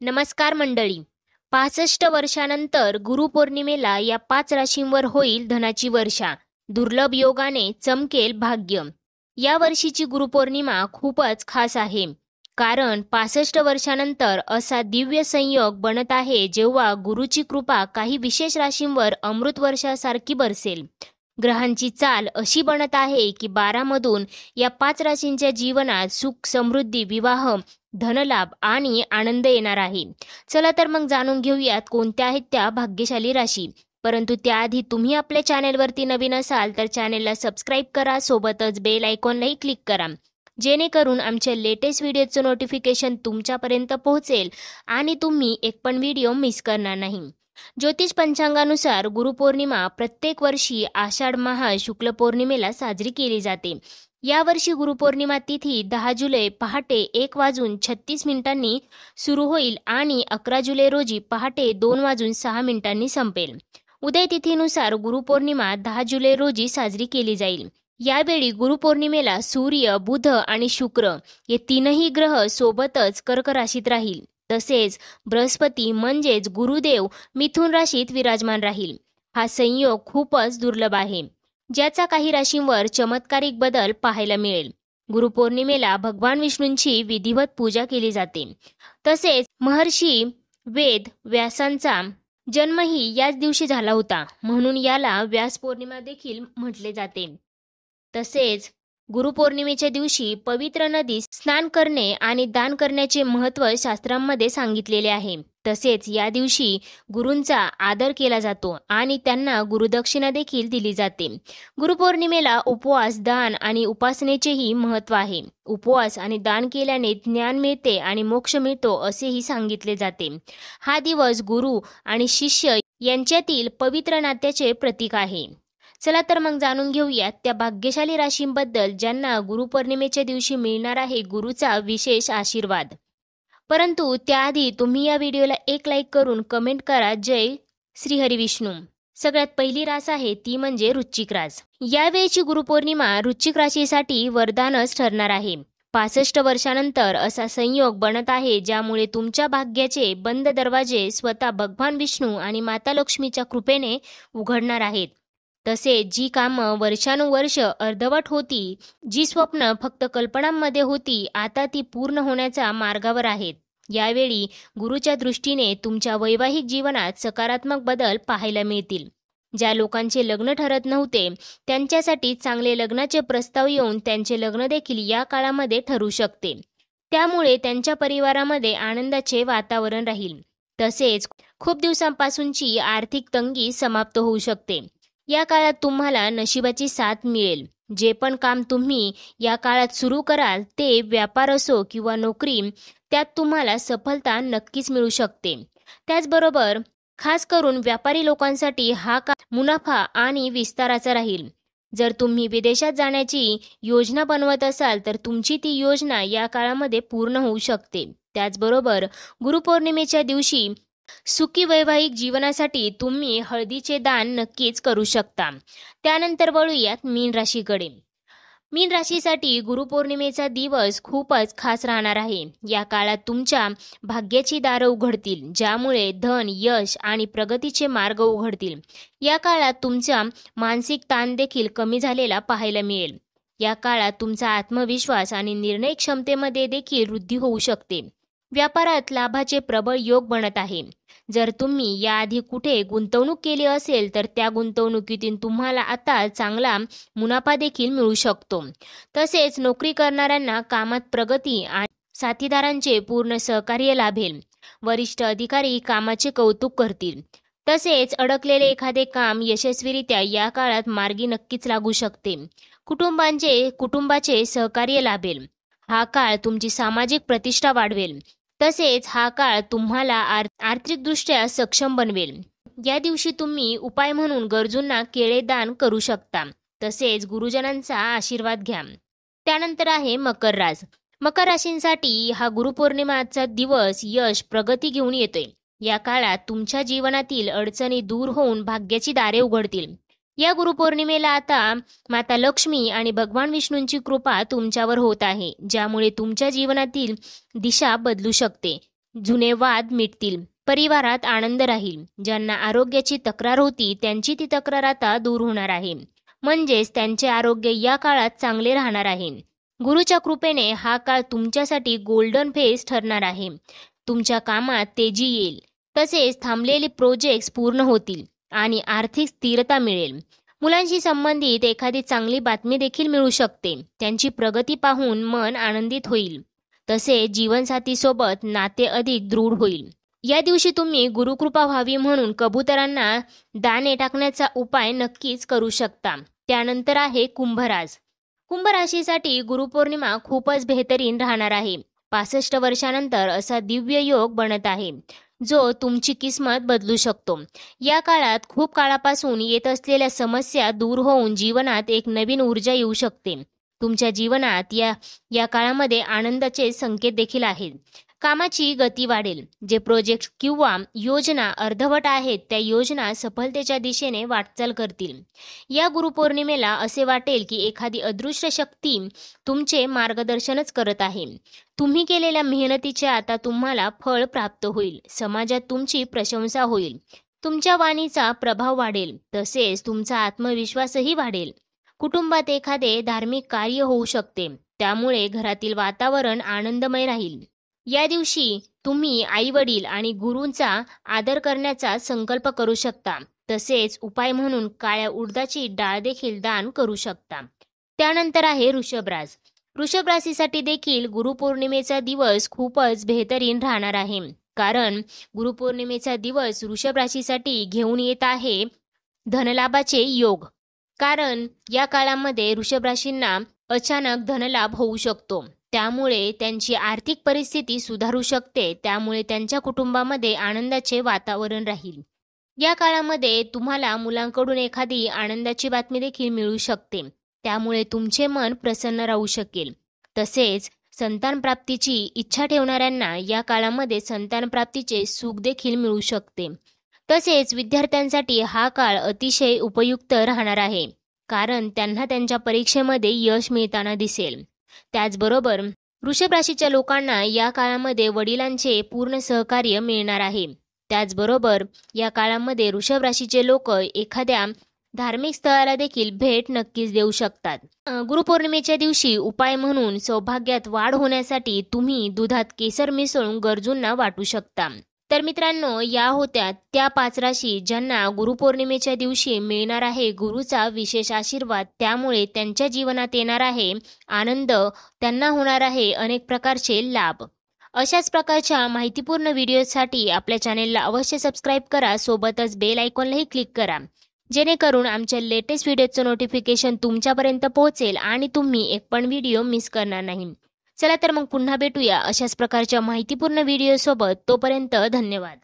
नमस्कार मंडळी. 65 वर्षानंतर गुरुपौर्णिमेला या 5 राशींवर होईल धनाची वर्षा. दुर्लभ योगाने चमकेल भाग्य. या वर्षीची गुरुपौर्णिमा खूपच खास आहे. कारण 65 वर्षानंतर असा दिव्य संयोग बनत आहे जेव्हा गुरुची कृपा काही विशेष राशींवर अमृत वर्षासारखी बरसेल. ग्रहांची चाल अशी बनत आहे की 12 मधून या 5 राशींच्या जीवनात सुख, समृद्धी, विवाह, धनलाभ आणि आनंद येणार आहे. चला तर मग जाणून घेऊयात कोणत्या आहेत त्या भाग्यशाली राशी. परंतु त्याआधी तुम्ही आपल्या चॅनेलवरती नवीन असाल तर चॅनेलला सबस्क्राईब करा, सोबतच बेल आयकॉनलाही क्लिक करा, जेणेकरून आमच्या लेटेस्ट व्हिडिओचं नोटिफिकेशन तुमच्यापर्यंत पोहोचेल आणि तुम्ही एक पण व्हिडिओ मिस करणार नाही. ज्योतिष पंचांगानुसार गुरुपौर्णिमा प्रत्येक वर्षी आषाढ माह शुक्ल पौर्णिमेला साजरी केली जाते. यावर्षी गुरुपौर्णिमा तिथी 10 जुलै पहाटे 1:36 सुरू होईल आणि 11 जुलै रोजी पहाटे 2:06 संपेल. उदय तिथीनुसार गुरुपौर्णिमा 10 जुलै रोजी साजरी केली जाईल. यावेळी गुरुपौर्णिमेला सूर्य, बुध आणि शुक्र हे तीनही ग्रह सोबतच कर्क राशीत राहील. तसेच बृहस्पती म्हणजेच गुरुदेव मिथुन राशीत विराजमान राहील. हा संयोग खूपच दुर्लभ आहे, ज्याचा काही राशींवर चमत्कारिक बदल पाहायला मिळेल. गुरुपौर्णिमेला भगवान विष्णूंची विधिवत पूजा केली जाते. तसेच महर्षी वेद व्यासांचा जन्मही याच दिवशी झाला होता, म्हणून याला व्यास पौर्णिमा देखील म्हटले जाते. तसेच गुरुपौर्णिमेच्या दिवशी पवित्र नदीत स्नान करणे आणि दान करण्याचे महत्त्व शास्त्रांमध्ये सांगितलेले आहे. तसेच या दिवशी गुरूंचा आदर केला जातो आणि त्यांना गुरुदक्षिणा देखील दिली जाते. गुरुपौर्णिमेला उपवास, दान आणि उपासनेचेही महत्त्व आहे. उपवास आणि दान केल्याने ज्ञान मिळते आणि मोक्ष मिळतो असेही सांगितले जाते. हा दिवस गुरु आणि शिष्य यांच्यातील पवित्र नात्याचे प्रतीक आहे. चला तर मग जाणून घेऊयात त्या भाग्यशाली राशींबद्दल ज्यांना गुरुपौर्णिमेच्या दिवशी मिळणार आहे गुरुचा विशेष आशीर्वाद. परंतु त्याआधी तुम्ही या व्हिडिओला एक लाईक करून कमेंट करा, जय श्री हरिविष्णू. सगळ्यात पहिली रास आहे ती म्हणजे वृश्चिक रास. यावेळची गुरुपौर्णिमा वृश्चिक राशीसाठी वरदानच ठरणार आहे. 65 वर्षानंतर असा संयोग बनत आहे ज्यामुळे तुमच्या भाग्याचे बंद दरवाजे स्वतः भगवान विष्णू आणि माता लक्ष्मीच्या कृपेने उघडणार आहेत. तसेच जी कामं वर्षानुवर्ष अर्धवट होती, जी स्वप्न फक्त कल्पनांमध्ये होती, आता ती पूर्ण होण्याच्या मार्गावर आहेत. यावेळी गुरुच्या दृष्टीने तुमच्या वैवाहिक जीवनात सकारात्मक बदल पाहायला मिळतील. ज्या लोकांचे लग्न ठरत नव्हते त्यांच्यासाठी चांगले लग्नाचे प्रस्ताव येऊन त्यांचे लग्न देखील या काळामध्ये ठरू शकते. त्यामुळे त्यांच्या परिवारामध्ये आनंदाचे वातावरण राहील. तसेच खूप दिवसांपासूनची आर्थिक तंगी समाप्त होऊ शकते. या काळात तुम्हाला नशिबाची साथ मिळेल. जे पण काम तुम्ही या काळात सुरू कराल, ते व्यापार असो किंवा नोकरी, त्यात तुम्हाला सफलता नक्कीच मिळू शकते. त्याचबरोबर खास करून व्यापारी लोकांसाठी हा काळ मुनाफा आणि विस्ताराचा राहील. जर तुम्ही विदेशात जाण्याची योजना बनवत असाल तर तुमची ती योजना या काळामध्ये पूर्ण होऊ शकते. त्याचबरोबर गुरुपौर्णिमेच्या दिवशी सुखी वैवाहिक जीवनासाठी तुम्ही हळदीचे दान नक्कीच करू शकता. त्यानंतर वळूयात मीन राशीकडे. मीन राशीसाठी गुरुपौर्णिमेचा दिवस खूपच खास राहणार आहे. या काळात तुमच्या भाग्याची दारं उघडतील, ज्यामुळे धन, यश आणि प्रगतीचे मार्ग उघडतील. या काळात तुमचा मानसिक ताण देखील कमी झालेला पाहायला मिळेल. या काळात तुमचा आत्मविश्वास आणि निर्णय क्षमतेमध्ये देखील वृद्धी होऊ शकते. व्यापारात लाभाचे प्रबळ योग बनत आहे. जर तुम्ही याआधी कुठे गुंतवणूक केली असेल तर त्या गुंतवणुकीतून तुम्हाला आता चांगला मुनाफा देखील मिळू शकतो. तसेच नोकरी करणाऱ्यांना कामात प्रगती आणि साथीदारांचे पूर्ण सहकार्य लाभेल. वरिष्ठ अधिकारी कामाचे कौतुक करतील. तसेच अडकलेले एखादे काम यशस्वीरित्या या काळात मार्गी नक्कीच लागू शकते. कुटुंबाचे सहकार्य लाभेल. हा काळ तुमची सामाजिक प्रतिष्ठा वाढवेल. तसेच हा काळ तुम्हाला आर्थिकदृष्ट्या सक्षम बनवेल. या दिवशी तुम्ही उपाय म्हणून गरजूंना केळे दान करू शकता. तसेच गुरुजनांचा आशीर्वाद घ्या. त्यानंतर आहे मकर रास. मकर राशींसाठी हा गुरुपौर्णिमेचा दिवस यश, प्रगती घेऊन येतोय. या काळात तुमच्या जीवनातील अडचणी दूर होऊन भाग्याची दारे उघडतील. या गुरुपौर्णिमेला आता माता लक्ष्मी आणि भगवान विष्णूंची कृपा तुमच्यावर होत आहे, ज्यामुळे तुमच्या जीवनातील दिशा बदलू शकते. जुने वाद मिटतील, परिवारात आनंद राहील. ज्यांना आरोग्याची तक्रार होती त्यांची ती तक्रार आता दूर होणार आहे. म्हणजेच त्यांचे आरोग्य या काळात चांगले राहणार आहे. गुरुच्या कृपेने हा काळ तुमच्यासाठी गोल्डन फेज ठरणार आहे. तुमच्या कामात तेजी येईल. तसेच थांबलेले प्रोजेक्ट्स पूर्ण होतील आणि आर्थिक स्थिरता मिळेल. मुलांशी संबंधित एखादी चांगली बातमी देखील मिळू शकते. त्यांची प्रगती पाहून मन आनंदित होईल. तसेच जीवनसाथीसोबत नाते अधिक दृढ होईल. या दिवशी तुम्ही गुरुकृपा व्हावी म्हणून कबुतरांना दाणे टाकण्याचा उपाय नक्कीच करू शकता. त्यानंतर आहे कुंभ राशीसाठी गुरुपौर्णिमा खूपच बेहतरीन राहणार आहे. 65 वर्षानंतर असा दिव्य योग बनत आहे जो तुमची किस्मत बदलू शकतो. या काळात खूप काळापासून येत असलेल्या समस्या दूर होऊन जीवनात एक नवीन ऊर्जा येऊ शकते. तुमच्या जीवनात या काळामध्ये आनंदाचे संकेत देखील आहेत. कामाची गती वाढेल. जे प्रोजेक्ट किंवा योजना अर्धवट आहेत त्या योजना सफलतेच्या दिशेने वाटचाल करतील. या गुरुपौर्णिमेला असे वाटेल की एखादी अदृश्य शक्ती तुमचे मार्गदर्शनच करत आहे. तुम्ही केलेल्या मेहनतीचे आता तुम्हाला फळ प्राप्त होईल. समाजात तुमची प्रशंसा होईल. तुमच्या वाणीचा प्रभाव वाढेल. तसेच तुमचा आत्मविश्वासही वाढेल. कुटुंबात एखादे धार्मिक कार्य होऊ शकते. त्यामुळे घरातील वातावरण आनंदमय राहील. या दिवशी तुम्ही आई-वडील आणि गुरूंचा आदर करण्याचा संकल्प करू शकता. तसेच उपाय म्हणून काळ्या उडदाची डाळ देखील दान करू शकता. त्यानंतर आहे वृषभ राशीसाठी देखील गुरुपौर्णिमेचा दिवस खूपच बेहतरीन राहणार आहे. कारण गुरुपौर्णिमेचा दिवस वृषभ राशीसाठी घेऊन येत आहे धनलाभाचे योग. कारण या काळामध्ये वृषभ राशींना अचानक धनलाभ होऊ शकतो. त्यामुळे त्यांची आर्थिक परिस्थिती सुधारू शकते. त्यामुळे त्यांच्या कुटुंबामध्ये आनंदाचे वातावरण राहील. या काळामध्ये तुम्हाला मुलांकडून एखादी आनंदाची बातमी देखील मिळू शकते. त्यामुळे तुमचे मन प्रसन्न राहू शकेल. तसेच संतान प्राप्तीची इच्छा ठेवणाऱ्यांना या काळामध्ये संतान प्राप्तीचे सुख देखील मिळू शकते. तसेच विद्यार्थ्यांसाठी हा काळ अतिशय उपयुक्त राहणार आहे. कारण त्यांना त्यांच्या परीक्षेमध्ये यश मिळताना दिसेल. त्याचबरोबर वृषभ राशीच्या लोकांना या काळामध्ये वडिलांचे पूर्ण सहकार्य मिळणार आहे. त्याचबरोबर या काळामध्ये वृषभ राशीचे लोक एखाद्या धार्मिक स्थळाला देखील भेट नक्कीच देऊ शकतात. गुरुपौर्णिमेच्या दिवशी उपाय म्हणून सौभाग्यात वाढ होण्यासाठी तुम्ही दुधात केसर मिसळून गरजूंना वाटू शकता. तर मित्रांनो, या होत्या त्या 5 राशी ज्यांना गुरुपौर्णिमेच्या दिवशी मिळणार आहे गुरुचा विशेष आशीर्वाद. त्यामुळे त्यांच्या जीवनात येणार आहे आनंद. त्यांना होणार आहे अनेक प्रकारचे लाभ. अशाच प्रकारच्या माहितीपूर्ण व्हिडिओसाठी आपल्या चॅनेलला अवश्य सबस्क्राईब करा. सोबतच बेल आयकॉनलाही क्लिक करा. जेणेकरून आमच्या लेटेस्ट व्हिडिओचं नोटिफिकेशन तुमच्यापर्यंत पोहोचेल आणि तुम्ही एक पण व्हिडिओ मिस करणार नाही. चला तर मग पुन्हा भेटूया अशाच प्रकारच्या माहितीपूर्ण व्हिडिओसोबत. तोपर्यंत धन्यवाद.